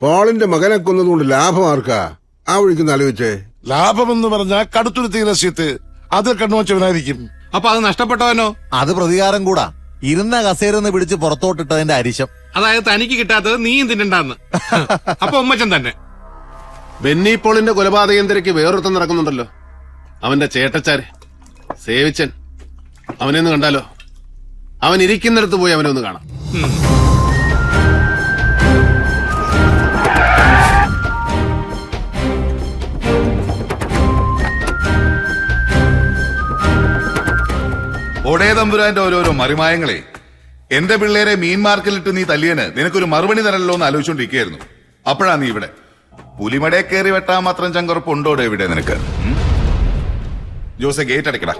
പോളിന്റെ മകനെ കൊന്നതുകൊണ്ട് ലാഭം ആർക്കാ? ആ വഴിക്കുന്ന ആലോചിച്ചേ. ലാഭമെന്ന് പറഞ്ഞാൽ കടുത്തുരുത്തി രസ്യത്ത് അത് കണ്ണുവച്ചവനായിരിക്കും. അപ്പൊ അത് നഷ്ടപ്പെട്ടവനോ? അത് പ്രതികാരം കൂടാ. ഇരുന്ന കസേരന്ന് പിടിച്ച് പുറത്തോട്ടിട്ടതിന്റെ അരിശം. അതായത് തനിക്ക് കിട്ടാത്തത് നീയും തിന്നണ്ടെന്ന്. അപ്പൊ ഉമ്മച്ചൻ തന്നെ. ബെന്നി പോളിന്റെ കൊലപാതകം തിരക്ക് വേറൊരുത്തം നടക്കുന്നുണ്ടല്ലോ. അവന്റെ ചേട്ടച്ചാര് സേവിച്ചൻ. അവനെ ഒന്ന് കണ്ടാലോ? അവൻ ഇരിക്കുന്നിടത്ത് പോയി അവനെ ഒന്ന് കാണാം. ഒടേ തമ്പുരാന്റെ ഓരോരോ മറിമായങ്ങളെ. എന്റെ പിള്ളേരെ മീൻ മാർക്കറ്റിലിട്ട് നീ തല്ലിയന് നിനക്കൊരു മറുപടി തരല്ലോ എന്ന് ആലോചിച്ചോണ്ടിരിക്കുകയായിരുന്നു. അപ്പോഴാ നീ ഇവിടെ. പുലിമടയെ കയറി വെട്ടാൻ മാത്രം ചങ്കുറപ്പുണ്ടോടെ ഇവിടെ നിനക്ക്? ജോസെ ഗേറ്റ് അടയ്ക്കടാ.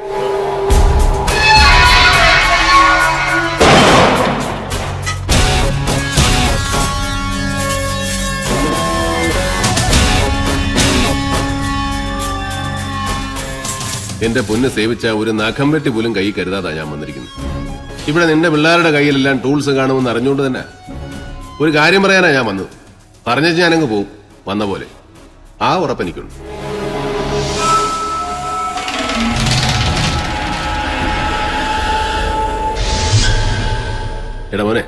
എന്റെ പൊന്ന് സേവിച്ച ഒരു നഖം വെട്ടി പോലും കൈ കരുതാതാ ഞാൻ വന്നിരിക്കുന്നത്. ഇവിടെ നിന്റെ പിള്ളേരുടെ കയ്യിലെല്ലാം ടൂൾസ് കാണുമെന്ന് അറിഞ്ഞുകൊണ്ട് തന്നെ ഒരു കാര്യം പറയാനാ ഞാൻ വന്നത്. പറഞ്ഞാൽ ഞാനങ്ങ് പോവും വന്ന പോലെ. ആ ഉറപ്പെനിക്കുണ്ട്. എടാ മോനെ,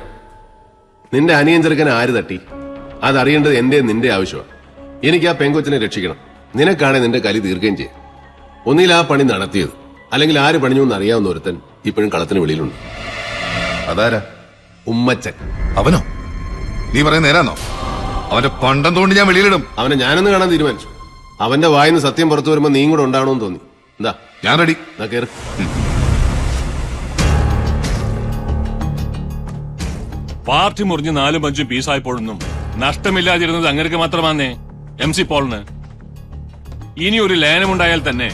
നിന്റെ അനിയൻ ചെറുക്കനെ ആര് തട്ടി അതറിയേണ്ടത് എന്റെ നിന്റെ ആവശ്യമാണ്. എനിക്ക് ആ പെങ്കൊച്ചിനെ രക്ഷിക്കണം. നിനക്കാണെ നിന്റെ കലി തീർക്കുകയും ചെയ്യും. ഒന്നിൽ ആ പണി നടത്തിയത്, അല്ലെങ്കിൽ ആര് പണിഞ്ഞു എന്ന് അറിയാവുന്ന ഒരുത്തൻ ഇപ്പോഴും കളത്തിന് വെളിയിലുണ്ട്. അതാരാ? ഉമ്മച്ചൻ. അവനോ? നീ പറയുന്ന നേരാന്നോ? അവന്റെ പണ്ടം തോണ്ടി ഞാൻ വെളിയിലിടും. അവനെ ഞാനൊന്ന് കാണാൻ തീരുമാനിച്ചു. അവന്റെ വായിന്ന് സത്യം പുറത്തു വരുമ്പോ നീ കൂടെ ഉണ്ടാവണമെന്ന് തോന്നി. എന്താ? ഞാൻ റെഡി. കേറ്. പാർട്ടി മുറിഞ്ഞ് 4-5 പീസായപ്പോഴൊന്നും നഷ്ടമില്ലാതിരുന്നത് അങ്ങനെയൊക്കെ മാത്രമാന്നേ MC പോളിന്. ഇനി ഒരു ലയനമുണ്ടായാൽ തന്നെ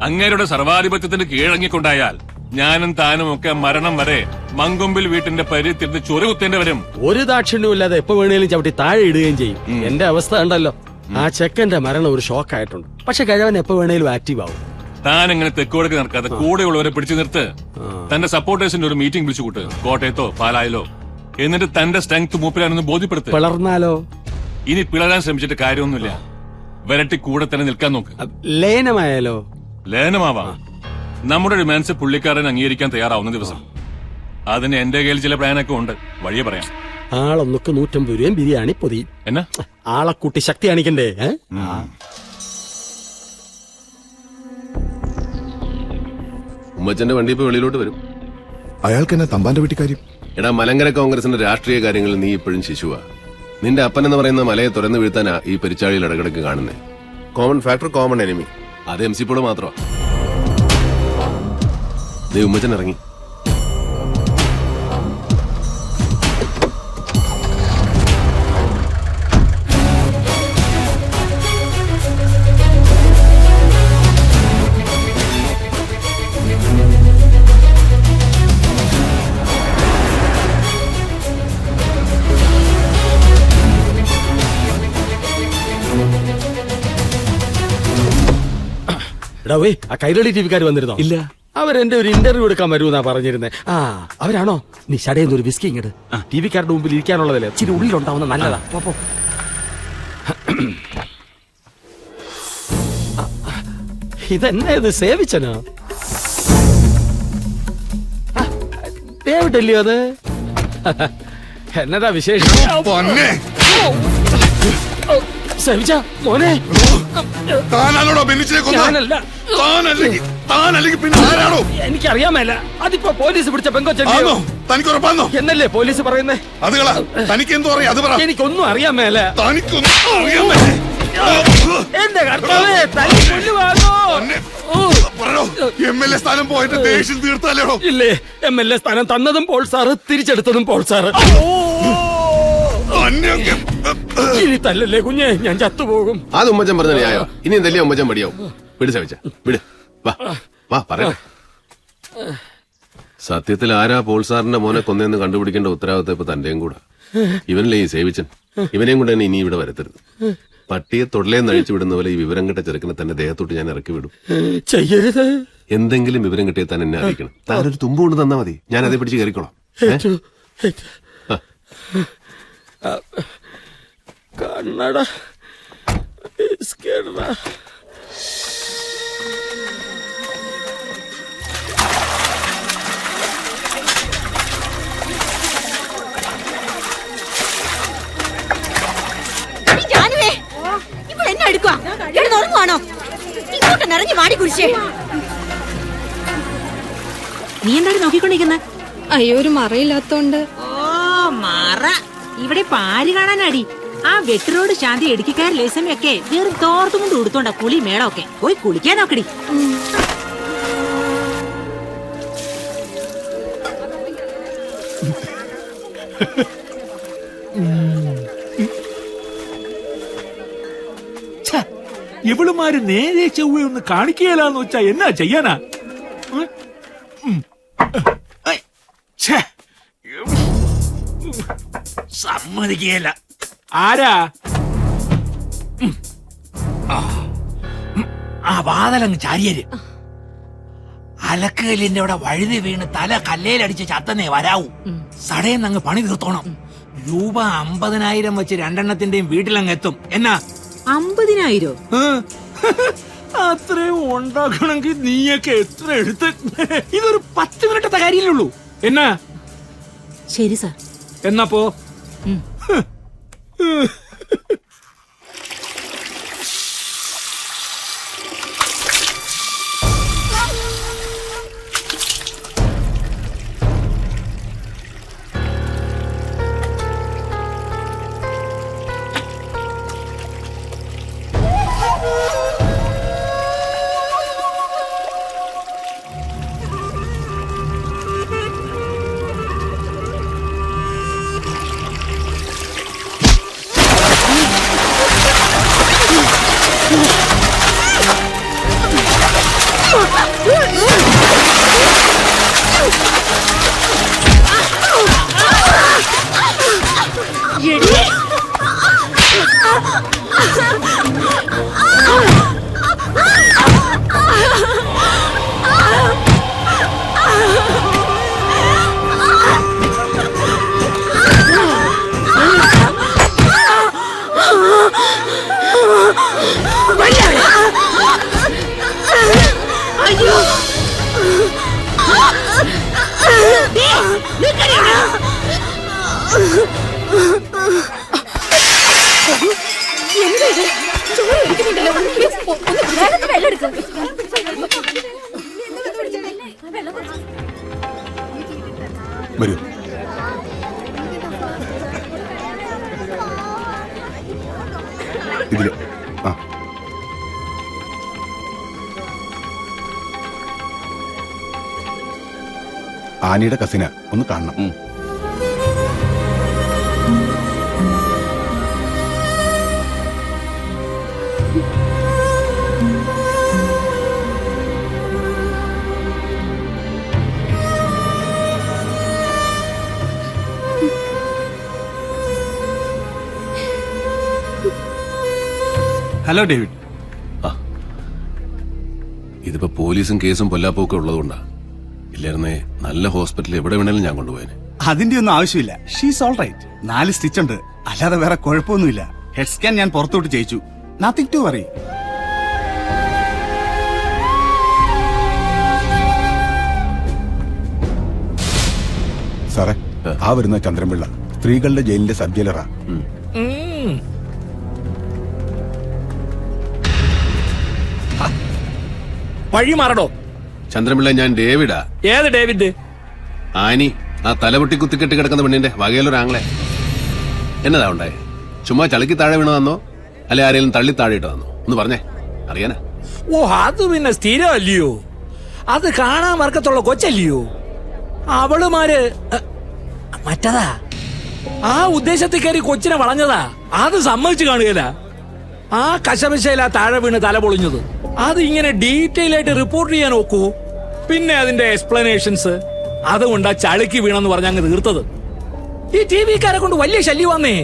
അങ്ങേരുടെ സർവാധിപത്യത്തിന് കീഴടങ്ങിക്കൊണ്ടായാൽ ഞാനും താനും ഒക്കെ മരണം വരെ മങ്കൊമ്പിൽ വീട്ടിന്റെ പരിത്തിരുന്ന് ചൊറി കുത്തേണ്ടി വരും. ഒരു ദാക്ഷിണ്യവും ഇല്ലാതെ എപ്പോ വേണേലും ചവിട്ടി താഴെ ഇടുകയും ചെയ്യും. എന്റെ അവസ്ഥ ഉണ്ടല്ലോ. ആ ചെക്കന്റെ മരണം ഒരു ഷോക്കായിട്ടുണ്ട്. പക്ഷെ കഴിവൻ എപ്പോ വേണേലും ആക്റ്റീവ് ആവും. താൻ അങ്ങനെ തെക്കോടേക്ക് നടക്കാതെ കൂടെയുള്ളവരെ പിടിച്ചു നിർത്ത്. തന്റെ സപ്പോർട്ടേഴ്സിന്റെ ഒരു മീറ്റിംഗ് വിളിച്ചു കൂട്ട്, കോട്ടയത്തോ പാലായിലോ. എന്നിട്ട് തന്റെ സ്ട്രെങ്ത് മൂപ്പിലാണെന്ന് ബോധ്യപ്പെടുത്ത്. പിളർന്നാലോ? ഇനി പിളരാൻ ശ്രമിച്ചിട്ട് കാര്യമൊന്നുമില്ല. വരട്ടി കൂടെ തന്നെ നിൽക്കാൻ നോക്ക്. ലയനമായാലോ? ലയനമാവാം. നമ്മുടെ ഡിമാൻഡ്സ് പുള്ളിക്കാരൻ അംഗീകരിക്കാൻ തയ്യാറാവുന്ന ദിവസം. അതിന് എന്റെ കയ്യിൽ ചില പ്ലാനൊക്കെ ഉണ്ട്. വഴിയെ പറയാം. ആളൊന്നൊക്കെ 150 രൂപയും ബിരിയാണി പൊതി. എന്നാ ആളെ കൂട്ടി ശക്തി കാണിക്കണ്ടേ? ഉമ്മച്ചന്റെ വണ്ടി ഇപ്പൊ വെളിയിലോട്ട് വരും. അയാൾക്ക് എന്നെ തമ്പാന്റെ വീട്ടിക്കാര്യം. എടാ, മലങ്കര കോൺഗ്രസിന്റെ രാഷ്ട്രീയ കാര്യങ്ങളിൽ നീ ഇപ്പോഴും ശിശുവാ. നിന്റെ അപ്പൻ എന്ന് പറയുന്ന മലയെ തുറന്നു വീഴ്ത്താനാ ഈ പെരിച്ചാഴിയിൽ ഇടകിടക്ക് കാണുന്നേ. Common factor, common enemy. അത് MC പോള് മാത്രമാ. ഉമ്മച്ചൻ ഇറങ്ങി. എടാ വേ, ആ കൈരളി ടിവിക്കാർ വന്നിരുന്നോ? ഇല്ല. അവരെന്റെ ഒരു ഇന്റർവ്യൂ എടുക്കാൻ വരുമെന്നാ പറഞ്ഞിരുന്നേ. ആ, അവരാണോ? നീ ഷടേന്ന് ഒരു വിസ്കി ഇങ്ങട്. ടിവിക്കാരുടെ മുമ്പിൽ ഇരിക്കാനുള്ളതല്ലേ, ഇച്ചിരി ഉള്ളിലുണ്ടാവുന്ന നല്ലതാ. പോ. ഇതെന്നെ ഇത് സേവിച്ചനോ? ഡേവിഡല്ലയോ അത്? എന്നതാ വിശേഷം? സേവിച്ച മോനെ, താനാണോ ബെന്നിച്ചിനെ കൊന്നത്? താനല്ലെങ്കിൽ പിന്നെ ആരാണോ? എനിക്കറിയാമല്ല. അതിപ്പോ പോലീസ് പിടിച്ച പെങ്കൊച്ചോ? തനിക്ക് ഉറപ്പാന്നോ? എന്നല്ലേ പോലീസ് പറയുന്നേ? അതുകളാ. തനിക്ക് എന്തോ അറിയാം, അത് പറ. എനിക്കൊന്നും അറിയാമേല. തനിക്കൊന്നും അറിയാൻ മേലെ. എന്റെ കർത്താവേ, തല്ലി കൊല്ലുവാണോ? MLA സ്ഥാനം പോയിട്ട് ദേഷ്യം തീർത്താലോ? ഇല്ലേ, MLA സ്ഥാനം തന്നതും പോൾ സാറ്, തിരിച്ചെടുത്തതും പോൾ സാറ്. ഇനി തല്ലല്ലേ കുഞ്ഞെ, ഞാൻ ചത്തുപോകും. അത് ഉമ്മച്ചൻ പറഞ്ഞ ന്യായോ? ഇനി എന്തല്ലേ ഉമ്മച്ചൻ മടിയാവും. വിട് സവിച്ച, വിട്. വാ പറയാം. സത്യത്തിൽ ആരാ പോൾ സാറിന്റെ മോനെ കൊന്നെന്ന് കണ്ടുപിടിക്കേണ്ട ഉത്തരവാദിത്തം ഇപ്പൊ തന്റെയും കൂടെ. ഇവനല്ലേ ഈ സേവിച്ചൻ. ഇവനെയും കൊണ്ട് തന്നെ ഇനി ഇവിടെ വരത്തരുത്. പട്ടിയെ തൊടലേന്ന് അഴിച്ചു വിടുന്ന പോലെ ഈ വിവരം കിട്ട ചെറുക്കനെ തന്റെ ദേഹത്തോട്ട് ഞാൻ ഇറക്കി വിടും. ചെയ്യരുത്. എന്തെങ്കിലും വിവരം കിട്ടിയാൽ താൻ എന്നെ അറിയിക്കണം. താനൊരു തുമ്പ് കൊണ്ട് തന്നാ മതി, ഞാൻ അതേ പിടിച്ച് കയറിക്കോളാം. കണ്ണട ബിസ്ക്കറ്റ്. ഇപ്പോൾ എന്നെ എടുക്കുക ഉറങ്ങുവാണോ? ഇങ്ങോട്ട് നിറഞ്ഞു മാടി കുരിശേ. നീ എന്താണ് നോക്കിക്കൊണ്ടിരിക്കുന്നത്? അയ്യോ, ഒരു മറയില്ലാത്തോണ്ട്. ഓ മറ, ഇവിടെ പാര് കാണാനാടി. ആ വെട്ടിറോഡ് ശാന്തി ഇടുക്കിക്കാർ ലേസമയൊക്കെ വെറും തോർത്തും കൊണ്ട് ഉടുത്തോണ്ടാ കുളി മേളമൊക്കെ. പോയി കുളിക്കാൻ നോക്കടി. ഇവളുമാര് നേരെ ചൊവ്വയൊന്ന് കാണിക്കുകയില്ലാന്ന് വെച്ചാ എന്നാ ചെയ്യാനാ? സമ്മതിക്കുകയില്ല. ആരാ? ആ വാതലങ്ങ് ചാരിയര്. അലക്കലിന്റെ അവിടെ വഴുതി വീണ് തല കല്ലേലടിച്ച് ചത്തന്നേ വരാവൂ. സടയെന്നങ്ങ് പണി തീർത്തോണം. രൂപ 50,000 വെച്ച് രണ്ടെണ്ണത്തിന്റെയും വീട്ടിലങ്ങ് എത്തും. എന്നാ 50,000? അത്രയും ഉണ്ടാക്കണമെങ്കിൽ നീയൊക്കെ എത്ര എടുത്ത്? ഇതൊരു 10 മിനിറ്റത്തെ കാര്യമല്ലേ എന്നാ? ശരി സാർ. എന്നപ്പോ വരൂ. ഇതില് ആനിയുടെ കസിന ഒന്ന് കാണണം. Hello David. ഇതിപ്പോ പോലീസും കേസും പൊല്ലാപ്പൊക്കെ ഉള്ളതുകൊണ്ടാ. ഇല്ലായിരുന്നേ നല്ല ഹോസ്പിറ്റലിൽ എവിടെ വേണേലും ഞാൻ കൊണ്ടുപോയേനെ. അതിന്റെ ഒന്നും ആവശ്യമില്ല. She's all right. 4 സ്റ്റിച്ച് ഉണ്ട്, അല്ലാതെ വേറെ കുഴപ്പമൊന്നുമില്ല. ഹെഡ് സ്കാൻ ഞാൻ പുറത്തോട്ട് ചെയ്യിച്ചു. Nothing to worry. സാറേ, ആ വരുന്ന ചന്ദ്രൻപിള്ള സ്ത്രീകളുടെ ജയിലിന്റെ സബ് ജയിലറാ. വഴി മാറണോ? ചന്ദ്രൻപിള്ള, ഞാൻ ഡേവിഡാ. ഏത് ഡേവിഡ്? ആനി, ആ തലപൊട്ടി കുത്തിക്കെട്ടി കിടക്കുന്ന പെണ്ണിന്റെ വകയിലൊരാങ്ങളെ. എന്നതാ ഉണ്ടായേ? ചുമ്മാ ചളിക്ക് താഴെ വീണതാന്നോ അല്ലെ ആരെങ്കിലും തള്ളി താഴെയിട്ടതാന്നോ? ഒന്ന് പറഞ്ഞേ, അറിയാനാ. ഓ, അത് പിന്നെ സ്ഥിരമല്ലയോ? അത് കാണാൻ വർക്കത്തുള്ള കൊച്ചല്ലയോ? അവളുമാര് മറ്റതാ. ആ ഉദ്ദേശത്തിൽ കയറി കൊച്ചിനെ വളഞ്ഞതാ. അത് സമ്മതിച്ചു കാണുകയില്ല. ആ കശപശയിലാ താഴെ വീണ് തല പൊളിഞ്ഞത്. അത് ഇങ്ങനെ ഡീറ്റെയിൽ ആയിട്ട് റിപ്പോർട്ട് ചെയ്യാൻ നോക്കൂ. പിന്നെ അതിന്റെ എക്സ്പ്ലനേഷൻസ്. അതുകൊണ്ടാ ചളിക്ക് വീണെന്ന് പറഞ്ഞ അങ്ങ് തീർത്തത്. ഈ ടി വിക്കാരെ കൊണ്ട് വലിയ ശല്യമാന്നേ.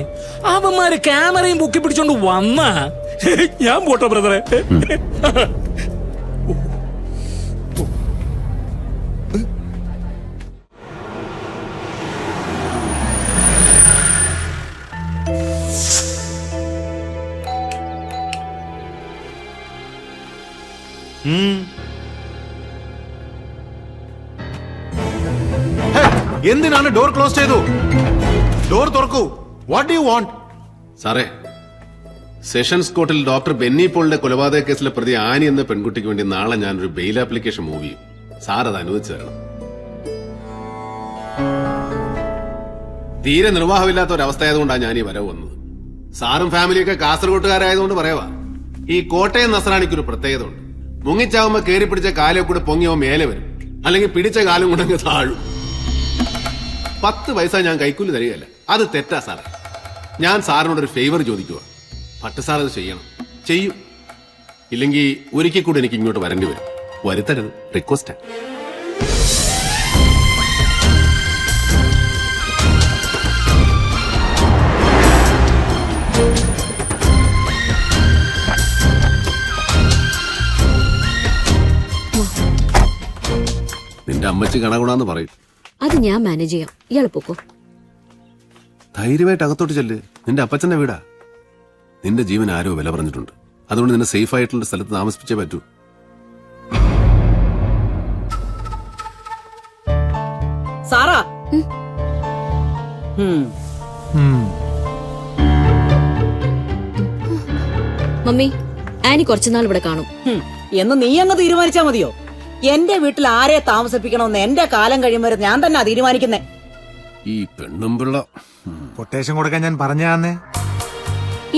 അവന്മാര് ക്യാമറയും പൊക്കി പിടിച്ചോണ്ട് വന്ന ഞാൻ പോട്ടോ ബ്രദറെ. എന്തിനാണ് ഡോർ ക്ലോസ് ചെയ്തു? ഡോർ തുറക്കൂ. What do you want? സാറേ, സെഷൻസ് കോർട്ടിൽ ഡോക്ടർ ബെന്നി പോളിന്റെ കൊലപാതക കേസിലെ പ്രതി ആനി എന്ന പെൺകുട്ടിക്ക് വേണ്ടി നാളെ ഞാനൊരു ബെയിൽ ആപ്ലിക്കേഷൻ മൂവ് ചെയ്യും. സാർ അത് അനുവദിച്ചു തരണം. തീരെ നിർവാഹമില്ലാത്ത ഒരവസ്ഥയായതുകൊണ്ടാണ് ഞാൻ ഈ വരവ് വന്നത്. സാറും ഫാമിലിയൊക്കെ കാസർഗോട്ടുകാരായതുകൊണ്ട് പറയവാ. ഈ കോട്ടയം നസ്രാണിക്കൊരു പ്രത്യേകത ഉണ്ട്. മുങ്ങിച്ചാവുമ്പോ കയറി പിടിച്ച കാലം കൂടെ പൊങ്ങിയോ മേലെ വരും, അല്ലെങ്കിൽ പിടിച്ച കാലം കൊണ്ടങ്ങ് താഴും. 10 പൈസ ഞാൻ കൈക്കൂലി തരികയല്ല. അത് തെറ്റാ സാറേ. ഞാൻ സാറിനോടൊരു ഫേവർ ചോദിക്കുക. ഭട്ട് സാർ അത് ചെയ്യണം. ചെയ്യും. ഇല്ലെങ്കിൽ ഒരിക്കൽ കൂടി എനിക്ക് ഇങ്ങോട്ട് വരേണ്ടി വരും. വരുത്തരുത്. റിക്വസ്റ്റ്. നിന്റെ അമ്മച്ചി കണകുണാന്ന് പറയും. അത് ഞാൻ മാനേജ് ചെയ്യാം. ഇയാൾ പൊക്കോ. ധൈര്യമായിട്ട് അകത്തോട്ട് ചെല്ല്. നിന്റെ അപ്പച്ചന്റെ വീടാ. നിന്റെ ജീവൻ ആരോ വില പറഞ്ഞിട്ടുണ്ട്. അതുകൊണ്ട് നിന്നെ സേഫ് ആയിട്ടുള്ള സ്ഥലത്ത് താമസിപ്പിച്ചേ പറ്റൂ. സാറാ, മമ്മി, ആനി കുറച്ചുനാൾ ഇവിടെ കാണും. എന്ന് നീ അങ്ങ് തീരുമാനിച്ചാ മതിയോ? എന്റെ വീട്ടിൽ ആരെ താമസിപ്പിക്കണമെന്ന് എന്റെ കാലം കഴിയും വരെ ഞാൻ തന്നെ തീരുമാനിക്കുന്നേ. ഈ പെണ്ണും പിള്ള കൊട്ടേഷൻ കൊടുക്കാൻ ഞാൻ പറഞ്ഞാന്നേ.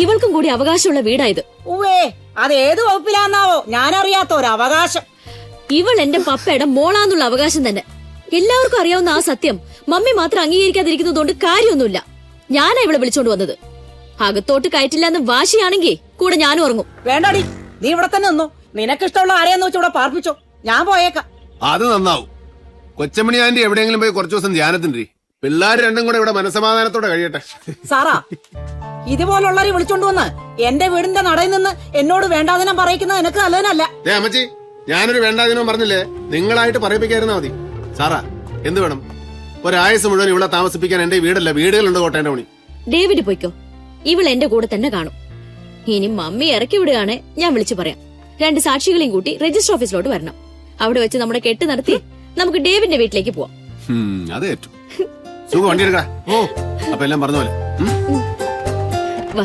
ഇവൾക്കും കൂടി അവകാശമുള്ള വീടായത്. ഉവേ, അത് ഏത് വകുപ്പിലാന്നാവോ ഞാനറിയാത്ത ഒരു അവകാശം. ഇവൾ എന്റെ പപ്പയുടെ മോളാന്നുള്ള അവകാശം തന്നെ. എല്ലാവർക്കും അറിയാവുന്ന ആ സത്യം മമ്മി മാത്രം അംഗീകരിക്കാതിരിക്കുന്നതുകൊണ്ട് കാര്യമൊന്നുമില്ല. ഞാനാ ഇവളെ വിളിച്ചോണ്ട് വന്നത്. അകത്തോട്ട് കയറ്റില്ല എന്ന് വാശിയാണെങ്കിൽ കൂടെ ഞാനും ഉറങ്ങും. വേണ്ടാടി, നീ ഇവിടെ തന്നെ നിന്നു. നിനക്കിഷ്ടമുള്ള ആരെയെന്ന് വെച്ച് ഇവിടെ പാർപ്പിച്ചോ. ഞാൻ പോയേക്കാം. അത് നന്നാവും. കൊച്ചമണി ആന്റി എവിടെയെങ്കിലും പോയി കുറച്ചു ദിവസം ധ്യാനത്തിൻ്റെ. പിള്ളേർ രണ്ടും കൂടെ ഇവിടെ മനസമാധാനത്തോടെ കഴിയട്ടെ. സാറാ, ഇതുപോലുള്ളവരെ വിളിച്ചോണ്ട് വന്ന് എന്റെ വീടിന്റെ നടയിൽ നിന്ന് എന്നോട് വേണ്ടാതിനം പറയിക്കുന്നത് എനിക്ക് നല്ലതിനല്ല. അമ്മച്ചി, ഞാനൊരു വേണ്ടാതിനോ പറഞ്ഞില്ലേ? നിങ്ങളായിട്ട് പറയിപ്പിക്കായിരുന്നാ മതി. സാറാ, എന്ത് വേണം? ഒരാഴ്ച മുഴുവൻ ഇവിടെ താമസിപ്പിക്കാൻ എന്റെ വീടല്ല, വീടുകളുണ്ട് കോട്ടയന്റെ പണി. ഡേവിഡ് പോയിക്കോ. ഇവൾ എന്റെ കൂടെ തന്നെ കാണും. ഇനി മമ്മി ഇറക്കി വിടുകയാണെ ഞാൻ വിളിച്ചു പറയാം. 2 സാക്ഷികളെയും കൂട്ടി രജിസ്റ്റർ ഓഫീസിലോട്ട് വരണം. അവിടെ വെച്ച് നമ്മുടെ കെട്ട് നടത്തി നമുക്ക് ഡേവിഡിന്റെ വീട്ടിലേക്ക് പോവാം. അത് ഏറ്റു സുഖം. വണ്ടി എടുക്കാം. ഓ, അപ്പൊ എല്ലാം പറഞ്ഞ പോലെ. വാ.